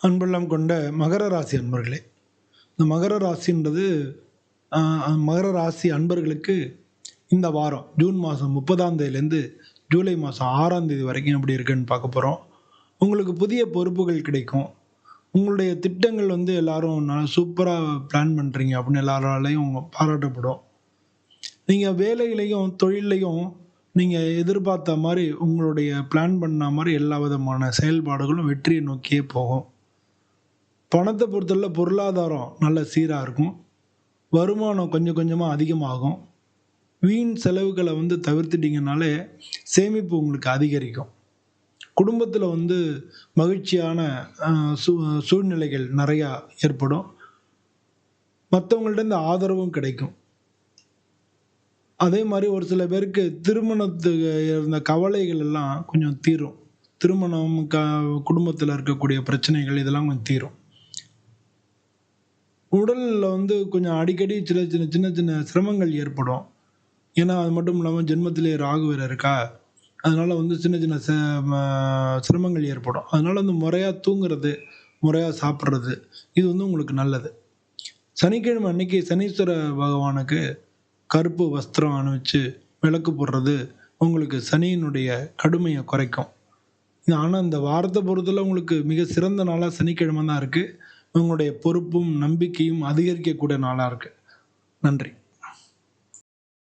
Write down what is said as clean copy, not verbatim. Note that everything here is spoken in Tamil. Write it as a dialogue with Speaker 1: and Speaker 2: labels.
Speaker 1: அன்பெல்லாம் கொண்ட மகர ராசி அன்பர்களே, இந்த மகர ராசின்றது மகர ராசி அன்பர்களுக்கு இந்த வாரம் ஜூன் மாதம் 30ஆம் தேதியிலேருந்து ஜூலை மாதம் 6ஆம் தேதி வரைக்கும் எப்படி இருக்குன்னு பார்க்க போகிறோம். உங்களுக்கு புதிய பொறுப்புகள் கிடைக்கும். உங்களுடைய திட்டங்கள் எல்லாரும் நல்லா சூப்பராக பிளான் பண்ணுறீங்க அப்படின்னு எல்லாராலையும் பாராட்டப்படும். நீங்கள் வேலையிலையும் தொழிலையும் நீங்கள் எதிர்பார்த்த மாதிரி உங்களுடைய பிளான் பண்ண மாதிரி எல்லா விதமான செயல்பாடுகளும் வெற்றியை நோக்கியே போகும். பணத்தை பொறுத்தவரை பொருளாதாரம் நல்ல சீராக இருக்கும். வருமானம் கொஞ்சம் கொஞ்சமாக அதிகமாகும். வீண் செலவுகளை தவிர்த்துட்டிங்கனாலே சேமிப்பு உங்களுக்கு அதிகரிக்கும். குடும்பத்தில் மகிழ்ச்சியான சூழ்நிலைகள் நிறையா ஏற்படும். மற்றவங்கள்ட்ட இந்த ஆதரவும் கிடைக்கும். அதே மாதிரி ஒரு சில பேருக்கு திருமணத்துக்கு இருந்த கவலைகள் எல்லாம் கொஞ்சம் தீரும். திருமணம் குடும்பத்தில் இருக்கக்கூடிய பிரச்சனைகள் இதெல்லாம் கொஞ்சம் தீரும். உடலில் கொஞ்சம் அடிக்கடி சின்ன சின்ன சிரமங்கள் ஏற்படும். ஏன்னா அது மட்டும் இல்லாமல் ஜென்மத்திலே ராகு வேறு இருக்கா, அதனால் சின்ன சின்ன சிரமங்கள் ஏற்படும். அதனால் முறையாக தூங்குறது, முறையாக சாப்பிட்றது இது உங்களுக்கு நல்லது. சனிக்கிழமை அன்னைக்கு சனீஸ்வர பகவானுக்கு கருப்பு வஸ்திரம் அணிவிச்சு விளக்கு போடுறது உங்களுக்கு சனியினுடைய கடுமையை குறைக்கும். ஆனால் இந்த வாரத்தை பொறுத்தவரை உங்களுக்கு மிக சிறந்த நாளாக சனிக்கிழமை தான் இருக்குது. உங்களுடைய பொறுப்பும் நம்பிக்கையும் அதிகரிக்கக்கூடிய நாளாக இருக்குது. நன்றி.